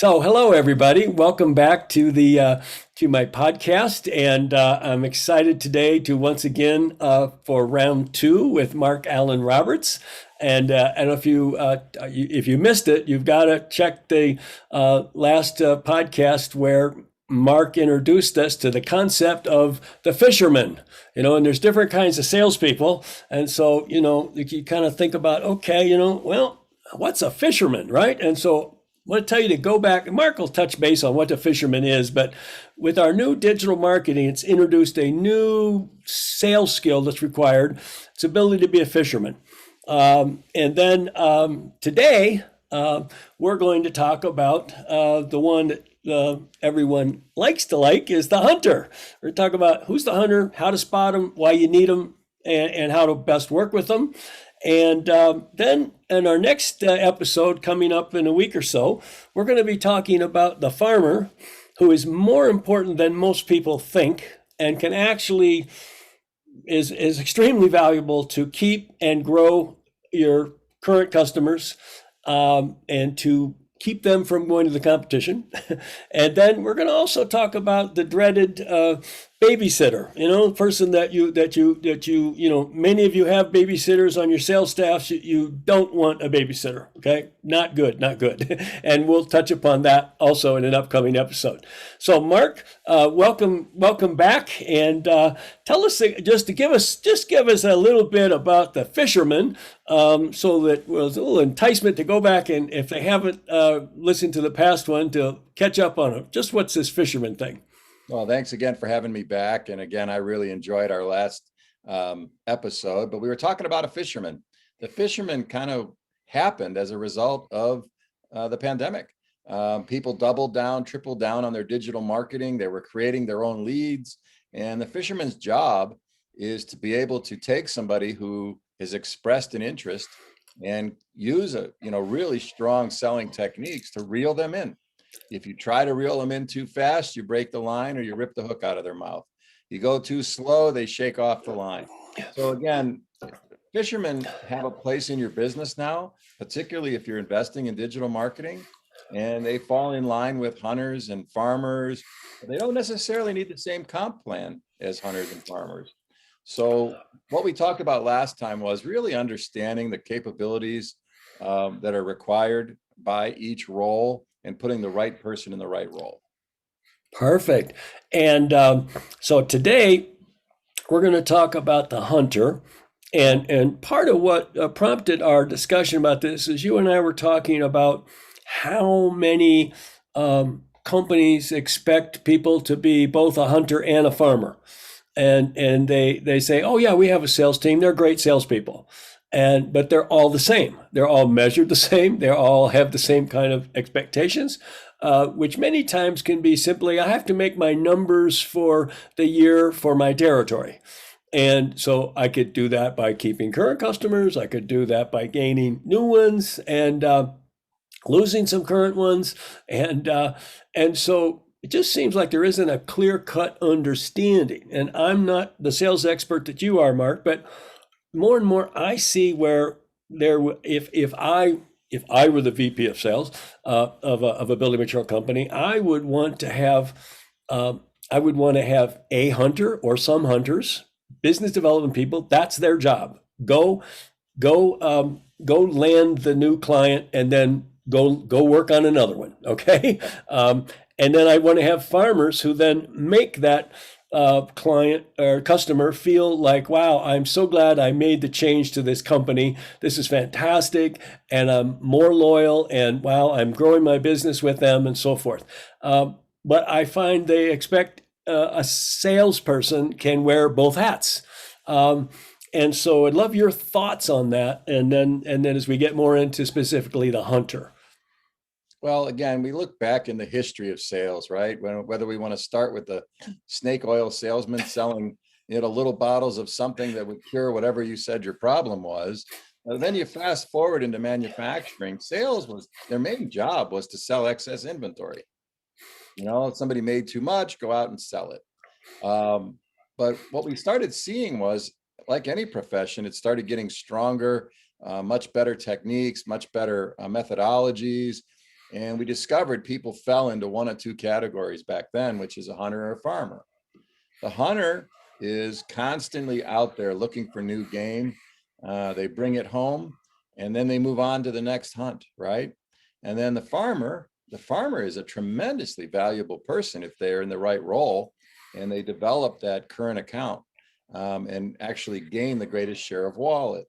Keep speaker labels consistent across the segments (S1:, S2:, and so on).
S1: So, hello everybody. Welcome back to the to my podcast, and I'm excited today to once again for round two with Mark Allen Roberts. And I don't know if you missed it, you've got to check the last podcast where Mark introduced us to the concept of the fisherman. And there's different kinds of salespeople, and so you kind of think about, okay, well, what's a fisherman, right? And so I want to tell you to go back, and Mark will touch base on what the fisherman is, but with our new digital marketing, it's introduced a new sales skill that's required. It's ability to be a fisherman. And then today, we're going to talk about the one that everyone likes to like is the hunter. We're going to talk about who's the hunter, how to spot them, why you need them, and how to best work with them. And then in our next episode coming up in a week or so, we're going to be talking about the farmer, who is more important than most people think and can actually is extremely valuable to keep and grow your current customers, and to keep them from going to the competition. And then we're going to also talk about the dreaded babysitter, the person that many of you have babysitters on your sales staff. You don't want a babysitter. Okay. Not good. And we'll touch upon that also in an upcoming episode. So Mark, welcome back, and tell us, give us a little bit about the fisherman, so that was a little enticement to go back, and if they haven't listened to the past one, to catch up on it. Just what's this fisherman thing?
S2: Well, thanks again for having me back. And again, I really enjoyed our last episode, but we were talking about a fisherman. The fisherman kind of happened as a result of the pandemic. People doubled down, tripled down on their digital marketing. They were creating their own leads. And the fisherman's job is to be able to take somebody who has expressed an interest and use really strong selling techniques to reel them in. If you try to reel them in too fast, you break the line or you rip the hook out of their mouth. You go too slow, they shake off the line. So again, fishermen have a place in your business now, particularly if you're investing in digital marketing, and they fall in line with hunters and farmers. They don't necessarily need the same comp plan as hunters and farmers. So what we talked about last time was really understanding the capabilities that are required by each role and putting the right person in the right role.
S1: Perfect. And so today we're going to talk about the hunter. And part of what prompted our discussion about this is you and I were talking about how many companies expect people to be both a hunter and a farmer. And they say, oh yeah, we have a sales team. They're great salespeople. But they're all the same. They're all measured the same. They all have the same kind of expectations, which many times can be simply, I have to make my numbers for the year for my territory. And so I could do that by keeping current customers. I could do that by gaining new ones and losing some current ones. And so it just seems like there isn't a clear-cut understanding. And I'm not the sales expert that you are, Mark, but more and more I see where if I were the VP of sales of a building material company, I would want to have a hunter or some hunters, business development people. That's their job. Go land the new client and then go work on another one. Okay, and then I want to have farmers who then make that client or customer feel like, wow, I'm so glad I made the change to this company. This is fantastic. And I'm more loyal, and wow, I'm growing my business with them, and so forth. But I find they expect a salesperson can wear both hats. And so I'd love your thoughts on that. And then as we get more into specifically the hunter.
S2: Well, again, we look back in the history of sales, right? Whether we want to start with the snake oil salesman selling little bottles of something that would cure whatever you said your problem was. Then you fast forward into manufacturing. Sales was their main job was to sell excess inventory. If somebody made too much, go out and sell it. But what we started seeing was, like any profession, it started getting stronger, much better techniques, much better methodologies. And we discovered people fell into one of two categories back then, which is a hunter or a farmer. The hunter is constantly out there looking for new game. They bring it home and then they move on to the next hunt, right? And then the farmer is a tremendously valuable person if they're in the right role and they develop that current account and actually gain the greatest share of wallet.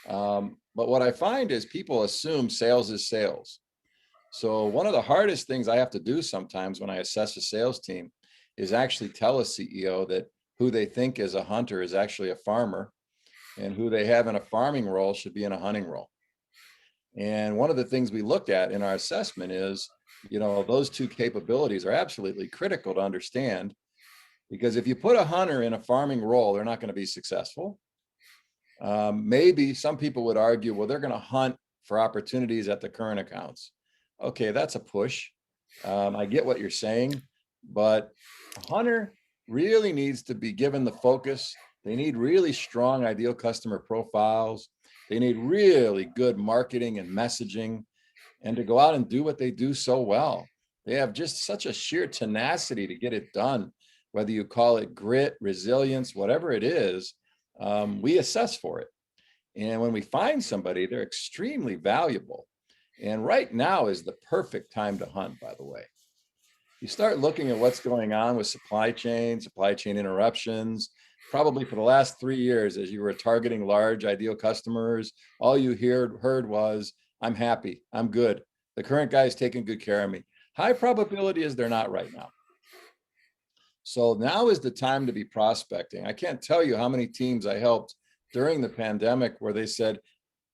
S2: But what I find is people assume sales is sales. So one of the hardest things I have to do sometimes when I assess a sales team is actually tell a CEO that who they think is a hunter is actually a farmer, and who they have in a farming role should be in a hunting role. And one of the things we look at in our assessment is, those two capabilities are absolutely critical to understand, because if you put a hunter in a farming role, they're not going to be successful. Maybe some people would argue, well, they're going to hunt for opportunities at the current accounts. Okay, that's a push. I get what you're saying, but a hunter really needs to be given the focus. They need really strong ideal customer profiles. They need really good marketing and messaging, and to go out and do what they do so well. They have just such a sheer tenacity to get it done, whether you call it grit, resilience, whatever it is, we assess for it. And when we find somebody, they're extremely valuable. And right now is the perfect time to hunt, by the way. You start looking at what's going on with supply chain interruptions. Probably for the last 3 years, as you were targeting large ideal customers, all you heard was, I'm happy, I'm good. The current guy is taking good care of me. High probability is they're not right now. So now is the time to be prospecting. I can't tell you how many teams I helped during the pandemic where they said,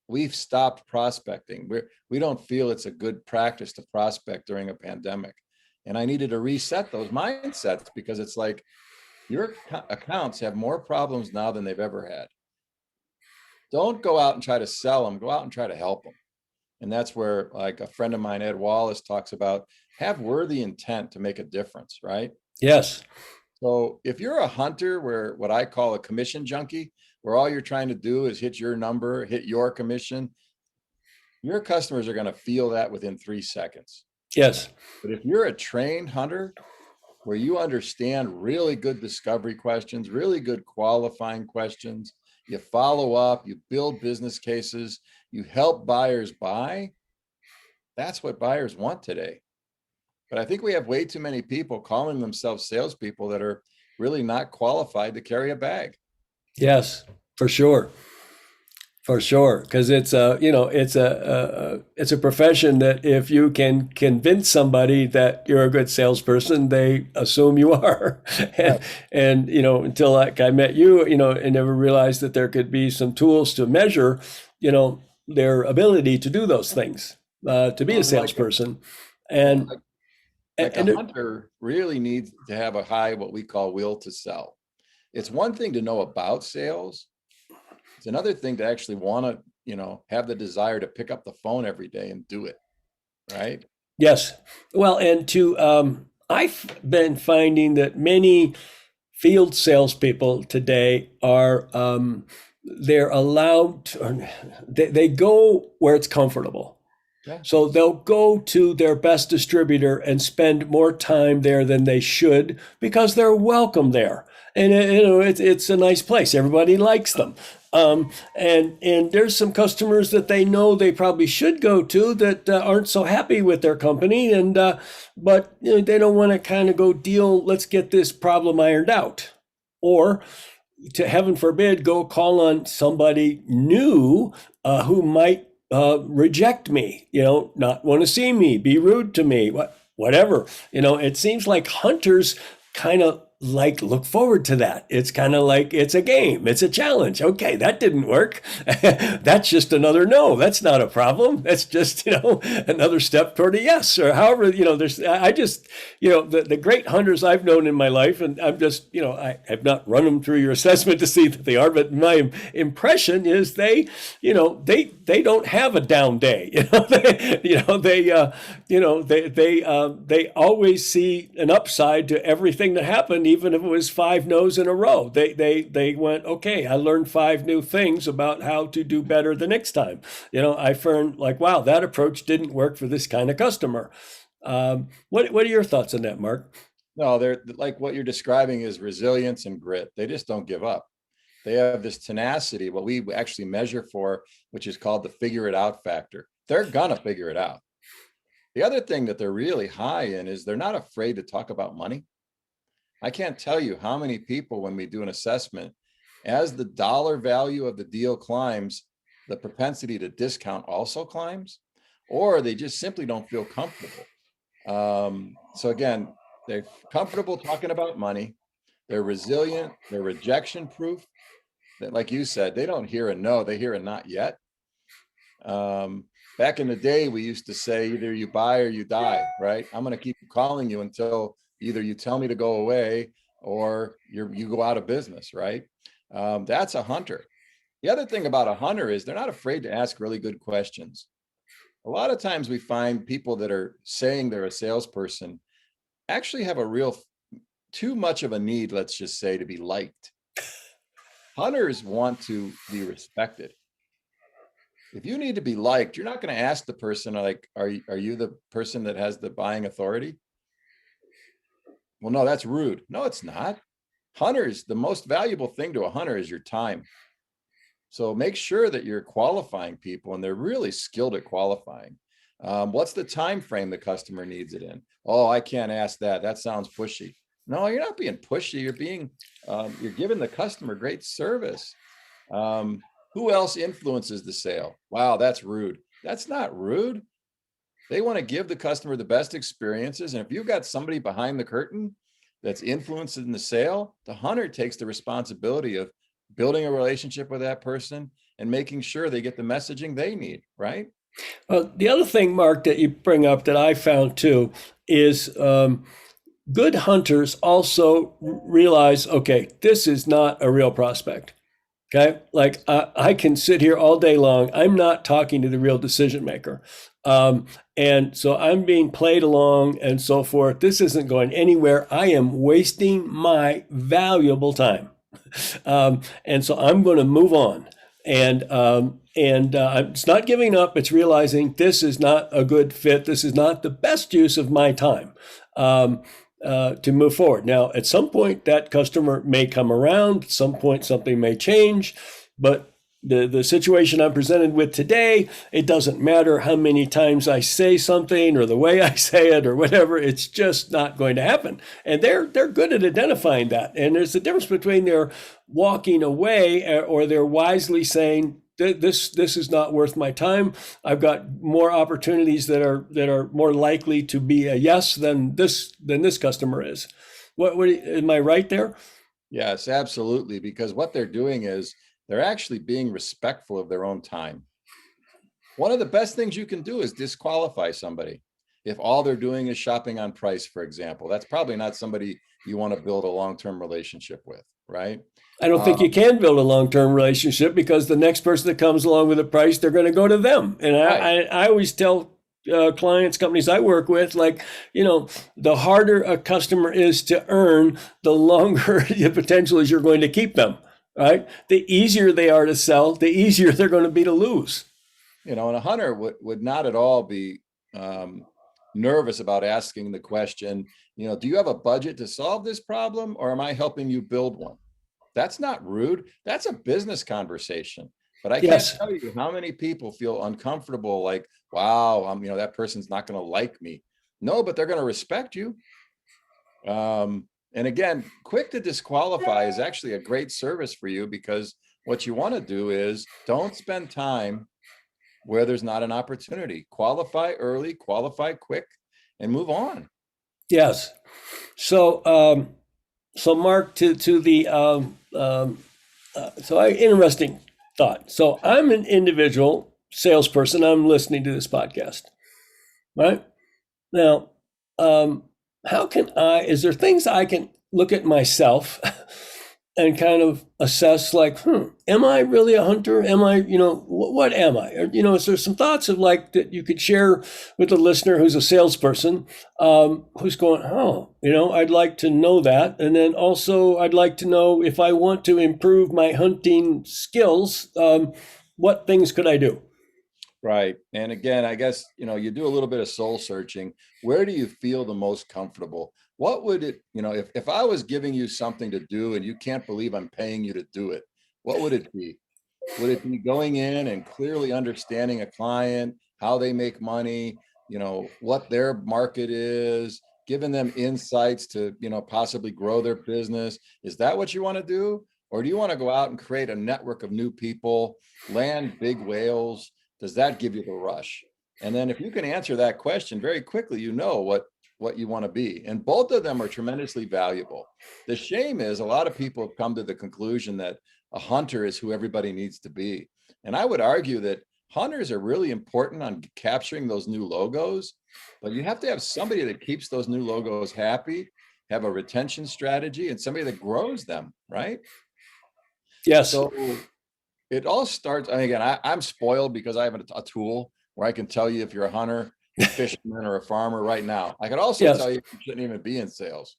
S2: we've stopped prospecting. We don't feel it's a good practice to prospect during a pandemic. And I needed to reset those mindsets, because it's like, your accounts have more problems now than they've ever had. Don't go out and try to sell them, go out and try to help them. And that's where, like a friend of mine, Ed Wallace, talks about, have worthy intent to make a difference, right?
S1: Yes.
S2: So if you're a hunter, where what I call a commission junkie, where all you're trying to do is hit your number, hit your commission, your customers are going to feel that within 3 seconds.
S1: Yes.
S2: But if you're a trained hunter, where you understand really good discovery questions, really good qualifying questions, you follow up, you build business cases, you help buyers buy, that's what buyers want today. But I think we have way too many people calling themselves salespeople that are really not qualified to carry a bag.
S1: Yes, for sure. For sure, because it's it's a profession that if you can convince somebody that you're a good salesperson, they assume you are. and,
S2: Right.
S1: and until like I met you, and never realized that there could be some tools to measure, their ability to do those things, to be a
S2: Well,
S1: salesperson,
S2: yeah,
S1: and
S2: like a
S1: and
S2: hunter really needs to have a high, what we call will to sell. It's one thing to know about sales. It's another thing to actually want to, have the desire to pick up the phone every day and do it, right?
S1: yes, well, and I've been finding that many field salespeople today are they're allowed to, they go where it's comfortable.
S2: Yeah.
S1: So they'll go to their best distributor and spend more time there than they should, because they're welcome there. And it's a nice place. Everybody likes them. And there's some customers that they know they probably should go to that aren't so happy with their company, and but they don't want to kind of go deal. Let's get this problem ironed out, or to heaven forbid, go call on somebody new who might reject me, not want to see me, be rude to me, whatever. It seems like hunters kind of like look forward to that. It's kind of like it's a game, it's a challenge. Okay, that didn't work. That's just another no. That's not a problem. That's just another step toward a yes, or however. There's I just the great hunters I've known in my life, and I'm just I have not run them through your assessment to see that they are, but my impression is they don't have a down day. They always see an upside to everything that happened, even if it was 5 no's in a row. They went, okay, I learned 5 new things about how to do better the next time. I found like, wow, that approach didn't work for this kind of customer. What are your thoughts on that, Mark?
S2: No, they're like what you're describing is resilience and grit. They just don't give up. They have this tenacity, what we actually measure for, which is called the figure it out factor. They're gonna figure it out. The other thing that they're really high in is they're not afraid to talk about money. I can't tell you how many people, when we do an assessment, as the dollar value of the deal climbs, the propensity to discount also climbs, or they just simply don't feel comfortable. So again, they're comfortable talking about money. They're resilient. They're rejection proof. That, like you said, they don't hear a no, they hear a not yet. Back in the day, we used to say either you buy or you die, right? I'm going to keep calling you until either you tell me to go away or you go out of business, right? That's a hunter. The other thing about a hunter is they're not afraid to ask really good questions. A lot of times we find people that are saying they're a salesperson actually have a real too much of a need, let's just say, to be liked. Hunters want to be respected. If you need to be liked, you're not going to ask the person like, are you the person that has the buying authority? Well, no, that's rude. No, it's not. Hunters, the most valuable thing to a hunter is your time. So make sure that you're qualifying people and they're really skilled at qualifying. What's the time frame the customer needs it in? Oh, I can't ask that. That sounds pushy. No, you're not being pushy. You're giving the customer great service. Who else influences the sale? Wow, that's rude. That's not rude. They want to give the customer the best experiences. And if you've got somebody behind the curtain that's influencing the sale, the hunter takes the responsibility of building a relationship with that person and making sure they get the messaging they need, right?
S1: The other thing, Mark, that you bring up that I found too is good hunters also realize, okay, this is not a real prospect. Okay, like I can sit here all day long. I'm not talking to the real decision maker. And so I'm being played along and so forth. This isn't going anywhere. I am wasting my valuable time. And so I'm going to move on. And it's not giving up. It's realizing this is not a good fit. This is not the best use of my time. To move forward. Now, at some point, that customer may come around. At some point, something may change. But the situation I'm presented with today, it doesn't matter how many times I say something or the way I say it or whatever. It's just not going to happen. And they're good at identifying that. And there's a difference between their walking away or they're wisely saying, this is not worth my time. I've got more opportunities that are more likely to be a yes than this customer is. What am I right there?
S2: Yes, absolutely. Because what they're doing is they're actually being respectful of their own time. One of the best things you can do is disqualify somebody. If all they're doing is shopping on price, for example, that's probably not somebody you want to build a long-term relationship with, right?
S1: I don't think you can build a long-term relationship because the next person that comes along with a price, they're going to go to them. And
S2: Right.
S1: I always tell clients, companies I work with, like, the harder a customer is to earn, the longer the potential is you're going to keep them, right? The easier they are to sell, the easier they're going to be to lose.
S2: And a hunter would not at all be nervous about asking the question, do you have a budget to solve this problem or am I helping you build one? That's not rude. That's a business conversation. But I can't
S1: Yes.
S2: tell you how many people feel uncomfortable, like, wow, that person's not going to like me. No, but they're going to respect you. And again, quick to disqualify is actually a great service for you because what you want to do is don't spend time where there's not an opportunity. Qualify early, qualify quick, and move on.
S1: Yes. So, so Mark, to the interesting thought. So I'm an individual salesperson. I'm listening to this podcast, right? Now, how can is there things I can look at myself and kind of assess like, am I really a hunter? Am I, what am I? Or, is there some thoughts of like that you could share with the listener who's a salesperson, who's going, I'd like to know that. And then also I'd like to know if I want to improve my hunting skills, what things could I do?
S2: Right. And again, I guess, you do a little bit of soul searching. Where do you feel the most comfortable? What would it, if I was giving you something to do and you can't believe I'm paying you to do it, what would it be? Would it be going in and clearly understanding a client, how they make money, what their market is, giving them insights to, possibly grow their business? Is that what you want to do? Or do you want to go out and create a network of new people, land big whales? Does that give you the rush? And then if you can answer that question very quickly, you know what you want to be. And both of them are tremendously valuable. The shame is a lot of people have come to the conclusion that a hunter is who everybody needs to be. And I would argue that hunters are really important on capturing those new logos, but you have to have somebody that keeps those new logos happy, have a retention strategy, and somebody that grows them, right?
S1: Yes.
S2: So it all starts, I mean, again, I'm spoiled because I have a tool where I can tell you if you're a hunter, a fisherman, or a farmer right now. I could also
S1: Yes.
S2: tell you shouldn't even be in sales.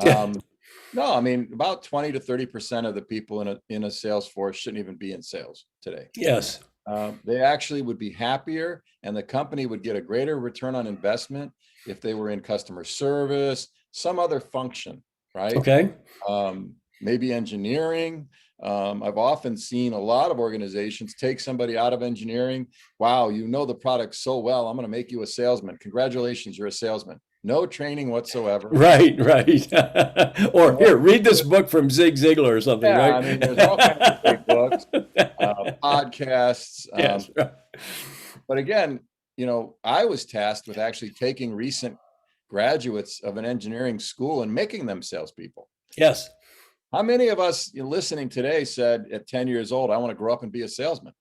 S1: Yeah.
S2: No, I mean, about 20 to 30% of the people in a sales force shouldn't even be in sales today.
S1: Yes.
S2: They actually would be happier, and the company would get a greater return on investment if they were in customer service, some other function, right?
S1: Okay.
S2: Maybe engineering. I've often seen a lot of organizations take somebody out of engineering. Wow, you know the product so well, I'm going to make you a salesman. Congratulations, you're a salesman. No training whatsoever.
S1: Right. Right.
S2: And
S1: Or
S2: what
S1: here,
S2: you
S1: read
S2: do
S1: this
S2: is,
S1: book from Zig Ziglar or something,
S2: yeah,
S1: right?
S2: I mean, there's all kinds of great books, podcasts.
S1: Yes. Right.
S2: But again, I was tasked with actually taking recent graduates of an engineering school and making them salespeople.
S1: Yes.
S2: How many of us listening today said at 10 years old, I want to grow up and be a salesman?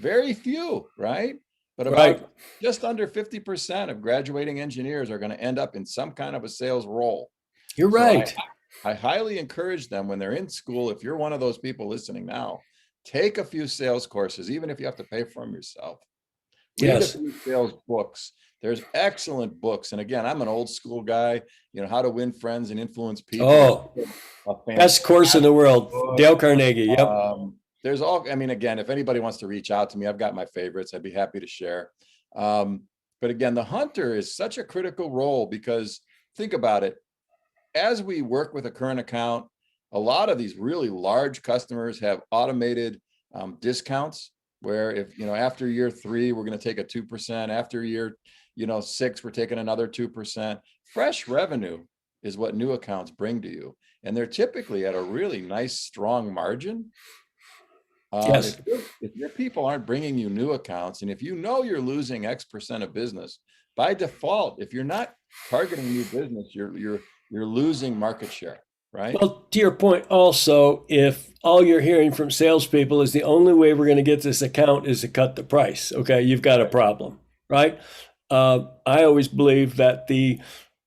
S2: Very few, right? But
S1: Right.
S2: about just under 50% of graduating engineers are going to end up in some kind of a sales role.
S1: You're
S2: So
S1: right.
S2: I highly encourage them when they're in school, if you're one of those people listening now, take a few sales courses, even if you have to pay for them yourself. Read a
S1: Yes.
S2: few sales books. There's excellent books. And again, I'm an old school guy, How to Win Friends and Influence People is
S1: Oh,
S2: a
S1: best course in the
S2: fantastic
S1: world.
S2: book.
S1: Dale Carnegie. Yep.
S2: There's all, I mean, again, if anybody wants to reach out to me, I've got my favorites. I'd be happy to share. But again, the hunter is such a critical role because think about it. As we work with a current account, a lot of these really large customers have automated discounts where if, after year 3, we're going to take a 2%. After year, 6, we're taking another 2%. Fresh revenue is what new accounts bring to you. And they're typically at a really nice, strong margin.
S1: Yes.
S2: If your people aren't bringing you new accounts, and if you're losing X% of business, by default, if you're not targeting new business, you're losing market share, right?
S1: Well, to your point, also, if all you're hearing from salespeople is the only way we're going to get this account is to cut the price, okay, you've got a
S2: Right.
S1: problem, right? I always believe that the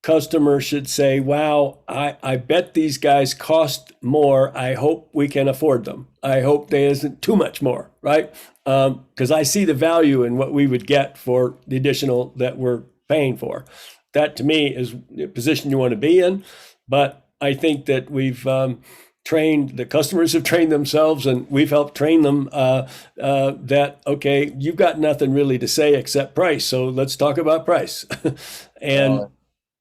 S1: customer should say, wow, I bet these guys cost more. I hope we can afford them. I hope there isn't too much more, right? Because I see the value in what we would get for the additional that we're paying for. That to me is the position you want to be in. But I think that we've trained, the customers have trained themselves, and we've helped train them that, okay, you've got nothing really to say except price. So let's talk about price. and
S2: Well,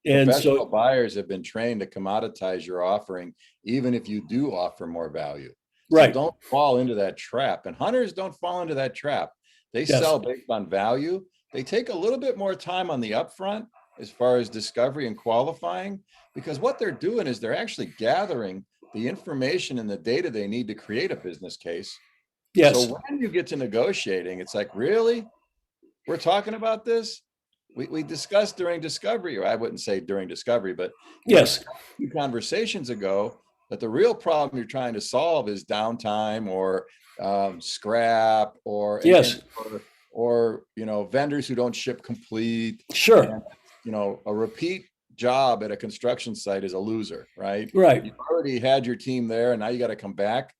S1: and
S2: professional
S1: so,
S2: buyers have been trained to commoditize your offering, even if you do offer more value. So
S1: right.
S2: don't fall into that trap. And hunters don't fall into that trap. They
S1: Yes.
S2: sell based on value. They take a little bit more time on the upfront as far as discovery and qualifying, because what they're doing is they're actually gathering the information and the data they need to create a business case.
S1: Yes.
S2: So when you get to negotiating, it's like, really? We're talking about this? We discussed during discovery, or I wouldn't say during discovery, but we
S1: Yes.
S2: discussed a few conversations ago that the real problem you're trying to solve is downtime or scrap or
S1: Yes.
S2: or vendors who don't ship complete,
S1: Sure.
S2: and a repeat job at a construction site is a loser, right?
S1: Right.
S2: You've already had your team there and now you got to come back.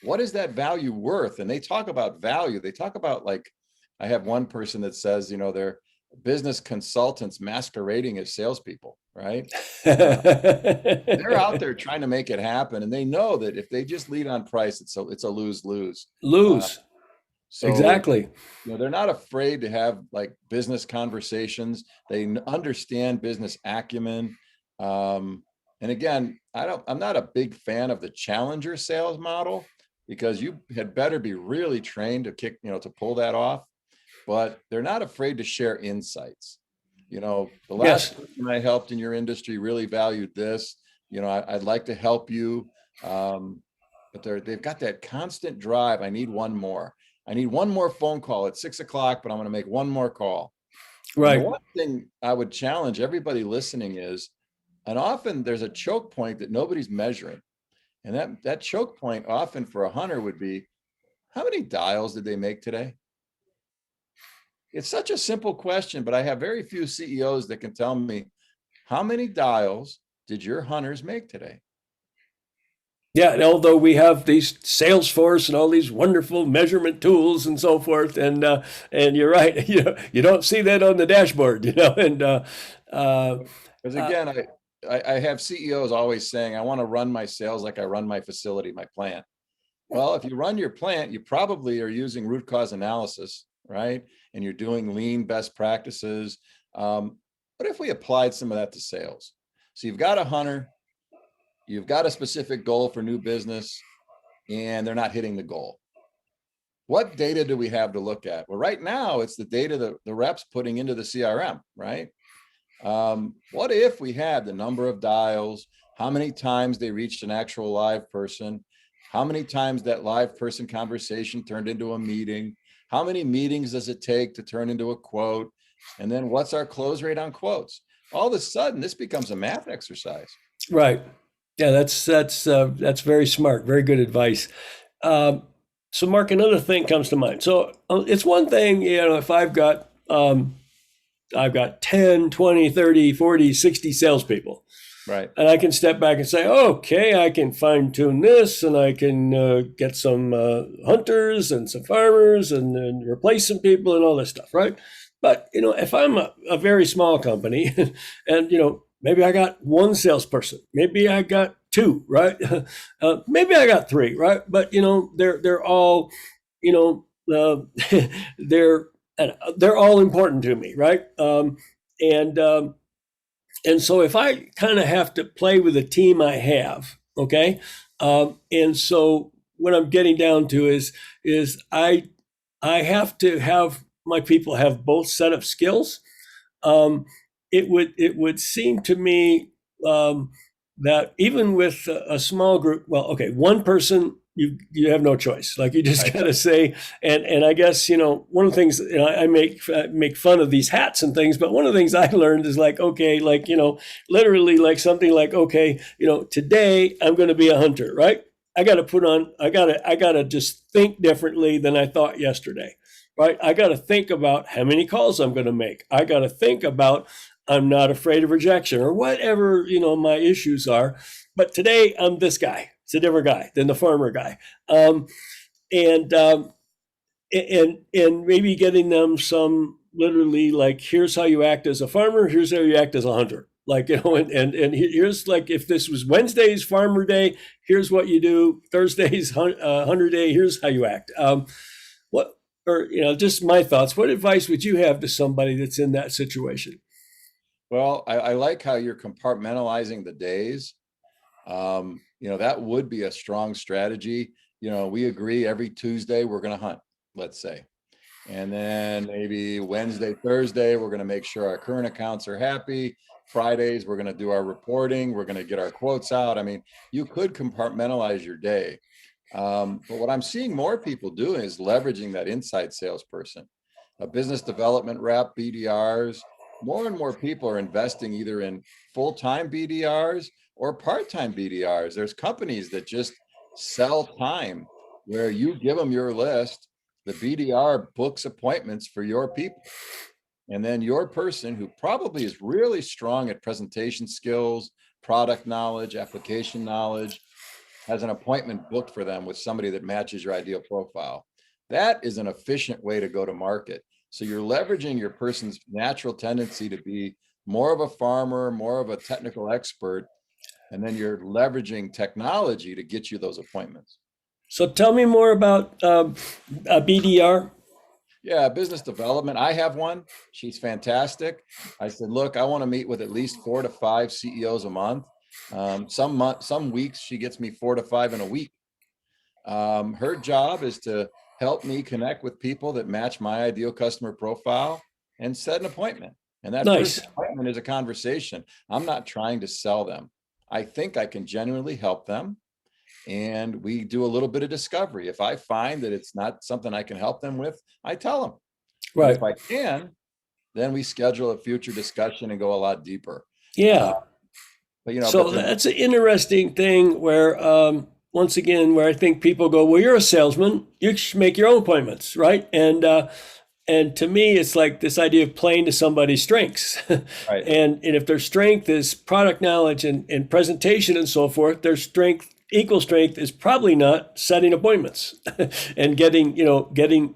S2: What is that value worth? And they talk about value. They talk about, like, I have one person that says, they're business consultants masquerading as salespeople, right? They're out there trying to make it happen. And they know that if they just lead on price, it's a lose-lose. Uh,
S1: Lose.
S2: so,
S1: Exactly.
S2: they're not afraid to have like business conversations. They understand business acumen. And again, I'm not a big fan of the challenger sales model, because you had better be really trained to pull that off. But they're not afraid to share insights. The
S1: Yes.
S2: last person I helped in your industry really valued this. I'd like to help you. But they've got that constant drive. I need one more. I need one more phone call at 6 o'clock, but I'm going to make one more call. And the
S1: Right.
S2: one thing I would challenge everybody listening is, and often there's a choke point that nobody's measuring. And that choke point often for a hunter would be, how many dials did they make today? It's such a simple question, but I have very few CEOs that can tell me, how many dials did your hunters make today?
S1: Yeah, and although we have these Salesforce and all these wonderful measurement tools and so forth, and you're right, you don't see that on the dashboard, and uh,
S2: Because
S1: uh,
S2: again, I have CEOs always saying, I want to run my sales like I run my facility, my plant. Well, if you run your plant, you probably are using root cause analysis, right? And you're doing lean best practices. What if we applied some of that to sales? So you've got a hunter, you've got a specific goal for new business, and they're not hitting the goal. What data do we have to look at? Well, right now, it's the data that the reps putting into the CRM, right? What if we had the number of dials, how many times they reached an actual live person, how many times that live person conversation turned into a meeting, how many meetings does it take to turn into a quote, and then what's our close rate on quotes? All of a sudden, this becomes a math exercise.
S1: right. Yeah, that's very smart, very good advice. Um, so, Mark, another thing comes to mind. So, it's one thing, if I've got 10, 20, 30, 40, 60 salespeople.
S2: Right.
S1: And I can step back and say, okay, I can fine tune this, and I can get some hunters and some farmers, and replace some people and all this stuff, right? But if I'm a very small company, and maybe I got one salesperson, maybe I got two, right? Maybe I got three, right? But they're all, you know, they're they're all important to me, right? And and so if I kind of have to play with the team I have, okay, and so what I'm getting down to is I have to have my people have both set of skills. um, it would seem to me that even with a small group, well, okay, one person, you have no choice. Like, you just
S2: Right.
S1: got to say, and I guess one of the things, I make fun of these hats and things, but one of the things I learned is, like, okay, like, literally, like something like, okay, today I'm going to be a hunter, right? I got to just think differently than I thought yesterday, right? I got to think about how many calls I'm going to make. I got to think about, I'm not afraid of rejection or whatever, my issues are. But today I'm this guy. It's a different guy than the farmer guy. Um, and, um, and maybe getting them some, literally, like, here's how you act as a farmer. Here's how you act as a hunter. Like, and here's, like, if this was Wednesday's farmer day, here's what you do. Thursday's hunter day, here's how you act. What, or, just my thoughts. What advice would you have to somebody that's in that situation?
S2: Well, I like how you're compartmentalizing the days. That would be a strong strategy. We agree every Tuesday we're going to hunt, let's say. And then maybe Wednesday, Thursday, we're going to make sure our current accounts are happy. Fridays, we're going to do our reporting. We're going to get our quotes out. I mean, you could compartmentalize your day. But what I'm seeing more people doing is leveraging that inside salesperson, a business development rep, BDRs. More and more people are investing either in full-time BDRs or part-time BDRs. There's companies that just sell time, where you give them your list, the BDR books appointments for your people. And then your person who probably is really strong at presentation skills, product knowledge, application knowledge, has an appointment booked for them with somebody that matches your ideal profile. That is an efficient way to go to market. So you're leveraging your person's natural tendency to be more of a farmer, more of a technical expert, and then you're leveraging technology to get you those appointments.
S1: So tell me more about a BDR.
S2: Yeah, business development. I have one. She's fantastic. I said, look, I want to meet with at least 4 to 5 CEOs a month. Some weeks she gets me 4 to 5 in a week. Her job is to help me connect with people that match my ideal customer profile and set an appointment. And that first
S1: Nice.
S2: appointment is a conversation. I'm not trying to sell them. I think I can genuinely help them. And we do a little bit of discovery. If I find that it's not something I can help them with, I tell them. But
S1: Right.
S2: if I can, then we schedule a future discussion and go a lot deeper. Uh,
S1: Yeah.
S2: but
S1: So that's an interesting thing where, once again, where I think people go, well, you're a salesman, you should make your own appointments, right? And to me, it's like this idea of playing to somebody's strengths.
S2: right.
S1: And if their strength is product knowledge and presentation and so forth, their equal strength is probably not setting appointments and getting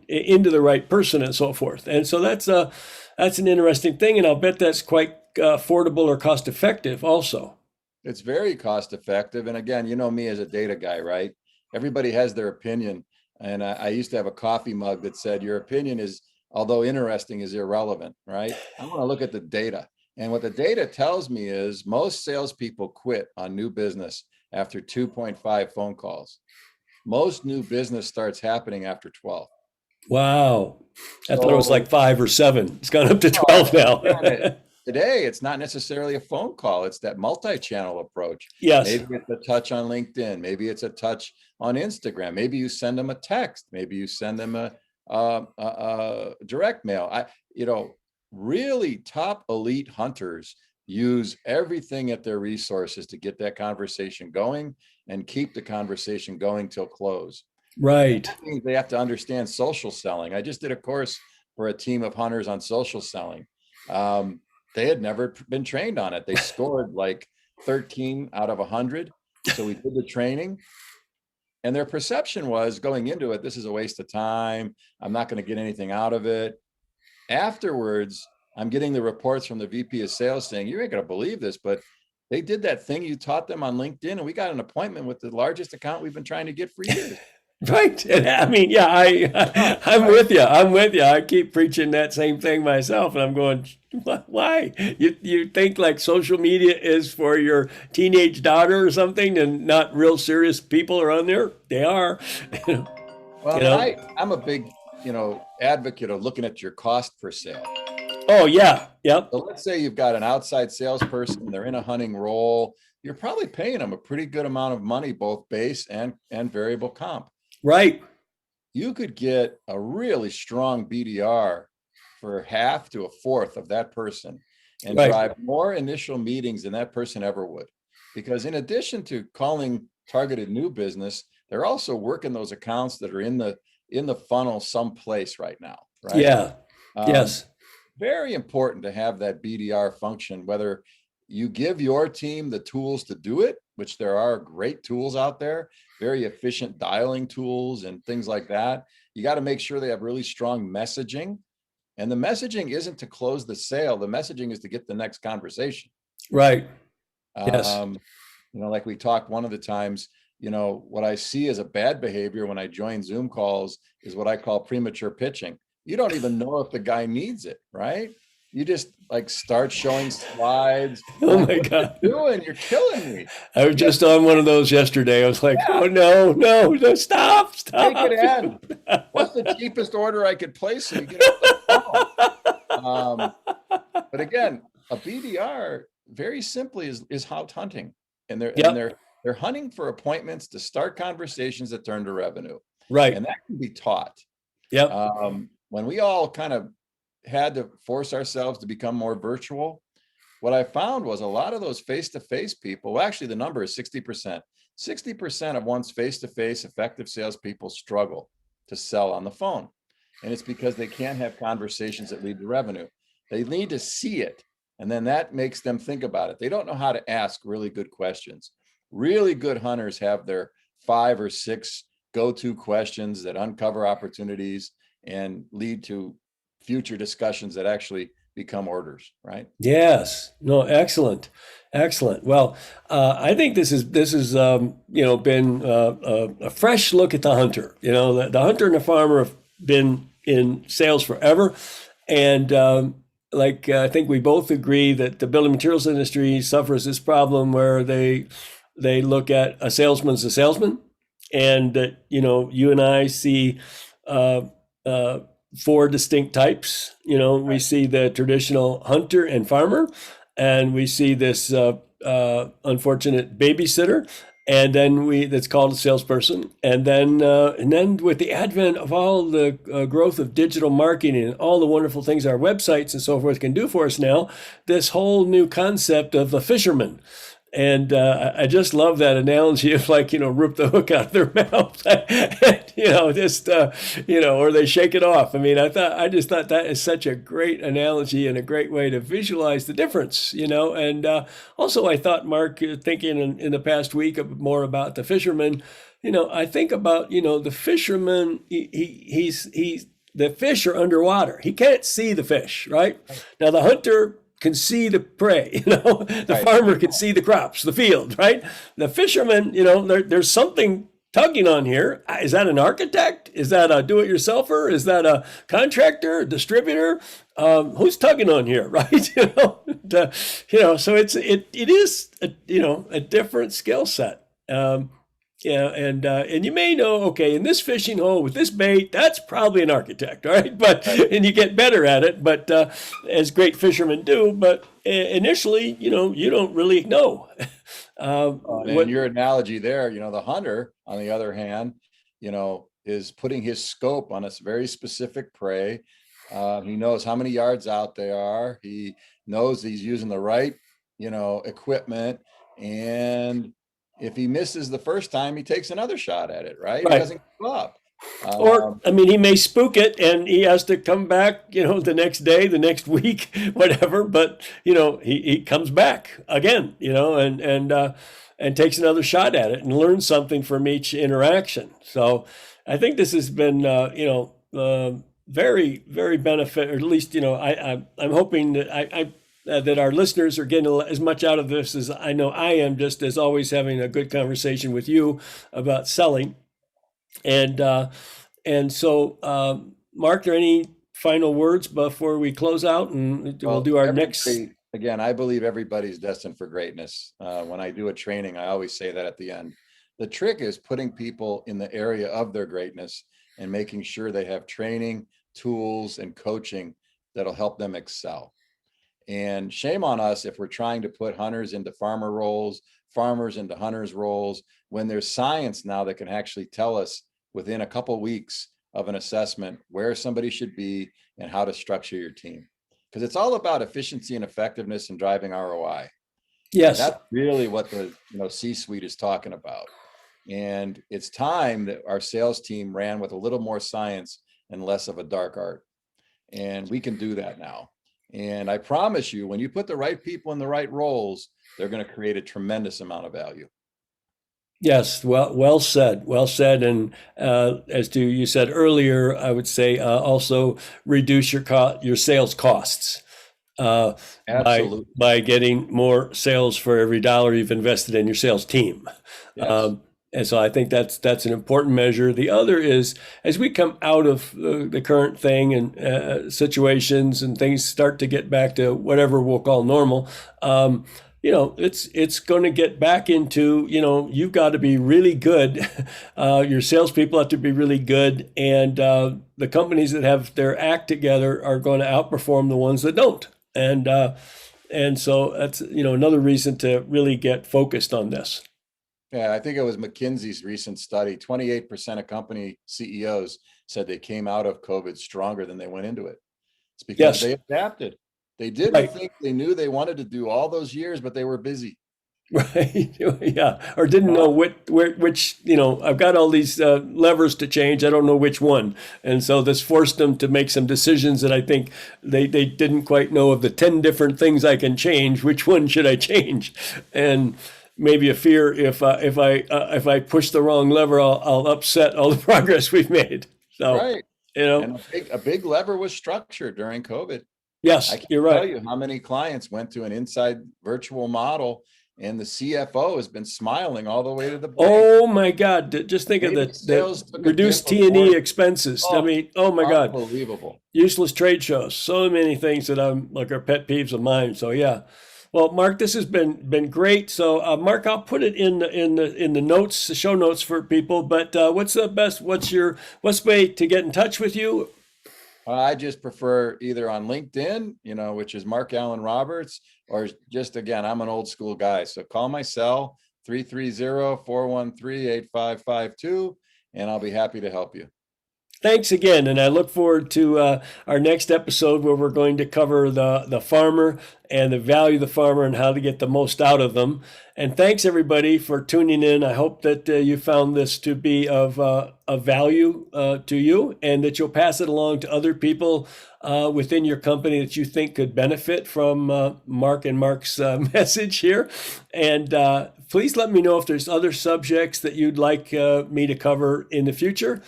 S1: into the right person and so forth. And so that's an interesting thing. And I'll bet that's quite affordable or cost effective also.
S2: It's very cost effective. And again, you know me as a data guy, right? Everybody has their opinion. And I used to have a coffee mug that said, your opinion is, although interesting, is irrelevant, right? I want to look at the data. And what the data tells me is most salespeople quit on new business after 2.5 phone calls. Most new business starts happening after 12.
S1: Wow. I thought it was
S2: So
S1: like 5 or 7. It's gone up to 12 now.
S2: today, it's not necessarily a phone call. It's that multi-channel approach.
S1: Yes.
S2: Maybe it's a touch on LinkedIn. Maybe it's a touch on Instagram. Maybe you send them a text. Maybe you send them a direct mail. Really top elite hunters use everything at their resources to get that conversation going and keep the conversation going till close.
S1: Right.
S2: That means they have to understand social selling. I just did a course for a team of hunters on social selling. They had never been trained on it. They scored like 13 out of 100. So we did the training. And their perception was going into it, this is a waste of time. I'm not going to get anything out of it. Afterwards, I'm getting the reports from the VP of sales saying, you ain't going to believe this, but they did that thing you taught them on LinkedIn, and we got an appointment with the largest account we've been trying to get for years.
S1: Right. And I mean, yeah, I'm with you. I'm with you. I keep preaching that same thing myself, and I'm going, why? You think like social media is for your teenage daughter or something, and not real serious people are on there? They are.
S2: Well, I'm a big, advocate of looking at your cost per sale.
S1: Oh yeah. Yep.
S2: So let's say you've got an outside salesperson, they're in a hunting role. You're probably paying them a pretty good amount of money, both base and variable comp.
S1: Right.
S2: You could get a really strong BDR for half to a fourth of that person and drive more initial meetings than that person ever would. Because in addition to calling targeted new business, they're also working those accounts that are in the funnel someplace right now. Right.
S1: Yeah. Yes.
S2: Very important to have that BDR function, whether you give your team the tools to do it, which there are great tools out there, very efficient dialing tools and things like that. You got to make sure they have really strong messaging. And the messaging isn't to close the sale. The messaging is to get the next conversation.
S1: Right. Yes.
S2: Like we talked one of the times, what I see as a bad behavior when I join Zoom calls is what I call premature pitching. You don't even know if the guy needs it, right? You just like start showing slides.
S1: Oh my God.
S2: You're killing me.
S1: I was just on one of those yesterday. I was like, oh no, stop.
S2: Make it end. What's the cheapest order I could place so you get off the phone? But again, a BDR very simply is out hunting, and they're hunting for appointments to start conversations that turn to revenue.
S1: Right.
S2: And that can be taught.
S1: Yep.
S2: When we all kind of had to force ourselves to become more virtual, what I found was a lot of those face-to-face people, well, actually the number is 60%. 60% of one's face-to-face effective salespeople struggle to sell on the phone. And it's because they can't have conversations that lead to revenue. They need to see it. And then that makes them think about it. They don't know how to ask really good questions. Really good hunters have their 5 or 6 go-to questions that uncover opportunities and lead to future discussions that actually become orders, right?
S1: Yes. No, excellent. Excellent. Well, I think this is been a fresh look at the hunter. The hunter and the farmer have been in sales forever, and I think we both agree that the building materials industry suffers this problem where they look at a salesman's a salesman, and that you and I see uh, uh, 4 distinct types. We see the traditional hunter and farmer, and we see this unfortunate babysitter, and then that's called a salesperson, and then with the advent of all the growth of digital marketing and all the wonderful things our websites and so forth can do for us now, this whole new concept of a fisherman. And I just love that analogy of rip the hook out of their mouth, and, or they shake it off. I mean, I just thought that is such a great analogy and a great way to visualize the difference, And also, I thought, Mark, thinking in the past week more about the fisherman, I think about, the fisherman. He's the fish are underwater. He can't see the fish, right? Now the hunter can see the prey, the
S2: Right.
S1: farmer can see the crops, the field, right? The fisherman, there's something tugging on here. Is that an architect? Is that a do-it-yourselfer? Is that a contractor, a distributor? Who's tugging on here, right? So it is a different skill set. And you may know, okay, in this fishing hole with this bait, that's probably an architect, all right? But and you get better at it, but as great fishermen do. But initially, you don't really know.
S2: And your analogy there, the hunter, on the other hand, is putting his scope on a very specific prey. He knows how many yards out they are. He knows he's using the right, equipment. And if he misses the first time, he takes another shot at it, right? He
S1: Right.
S2: doesn't give up.
S1: Or, I mean, he may spook it and he has to come back, the next day, the next week, whatever. But, he comes back again, and takes another shot at it and learns something from each interaction. So I think this has been, very, very benefit, or at least, I'm hoping that that our listeners are getting as much out of this as I know I am, just as always having a good conversation with you about selling. And so, Mark, are there any final words before we close out, and we'll do our next?
S2: Again, I believe everybody's destined for greatness. When I do a training, I always say that at the end. The trick is putting people in the area of their greatness and making sure they have training, tools, and coaching that'll help them excel. And shame on us if we're trying to put hunters into farmer roles, farmers into hunters roles, when there's science now that can actually tell us within a couple weeks of an assessment where somebody should be and how to structure your team. Because it's all about efficiency and effectiveness and driving ROI.
S1: Yes.
S2: And that's really what the C-suite is talking about. And it's time that our sales team ran with a little more science and less of a dark art. And we can do that now. And I promise you, when you put the right people in the right roles, they're going to create a tremendous amount of value.
S1: Yes, well said, well said. And as to you said earlier, I would say also reduce your sales costs by getting more sales for every dollar you've invested in your sales team.
S2: Yes.
S1: And so I think that's an important measure. The other is, as we come out of the current thing and situations and things start to get back to whatever we'll call normal, it's going to get back into, you've got to be really good. Your salespeople have to be really good. And the companies that have their act together are going to outperform the ones that don't. And so that's, another reason to really get focused on this.
S2: Yeah, I think it was McKinsey's recent study. 28% of company CEOs said they came out of COVID stronger than they went into it. It's because they adapted. They did the thing they knew they wanted to do all those years, but they were busy.
S1: Right. Yeah. Or didn't know
S2: Well,
S1: which, I've got all these levers to change. I don't know which one. And so this forced them to make some decisions that I think they didn't quite know of the 10 different things I can change. Which one should I change? And maybe a fear if I push the wrong lever, I'll upset all the progress we've made. So,
S2: right.
S1: you know,
S2: And a big lever was structure during COVID. I
S1: yes,
S2: can't
S1: you're
S2: tell
S1: right.
S2: you how many clients went to an inside virtual model and the CFO has been smiling all the way to the bank.
S1: Oh my God. Just think of
S2: Maybe
S1: the
S2: sales took a dip
S1: reduced
S2: of
S1: T&E
S2: 40.
S1: expenses. I
S2: Oh,
S1: mean, oh my God.
S2: unbelievable.
S1: Useless trade shows. So many things that I'm like are pet peeves of mine. So yeah. Well, Mark, this has been great. So, Mark, I'll put it in the notes, the show notes for people. But what's the best? What's the way to get in touch with you?
S2: I just prefer either on LinkedIn, which is Mark Allen Roberts, or just again, I'm an old school guy. So call my cell 330-413-8552, and I'll be happy to help you.
S1: Thanks again, and I look forward to our next episode where we're going to cover the farmer and the value of the farmer and how to get the most out of them. And thanks everybody for tuning in. I hope that you found this to be of value to you, and that you'll pass it along to other people within your company that you think could benefit from Mark and Mark's message here. And please let me know if there's other subjects that you'd like me to cover in the future.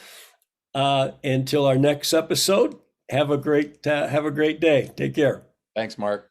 S1: Until our next episode, have a great day. Take care.
S2: Thanks, Mark.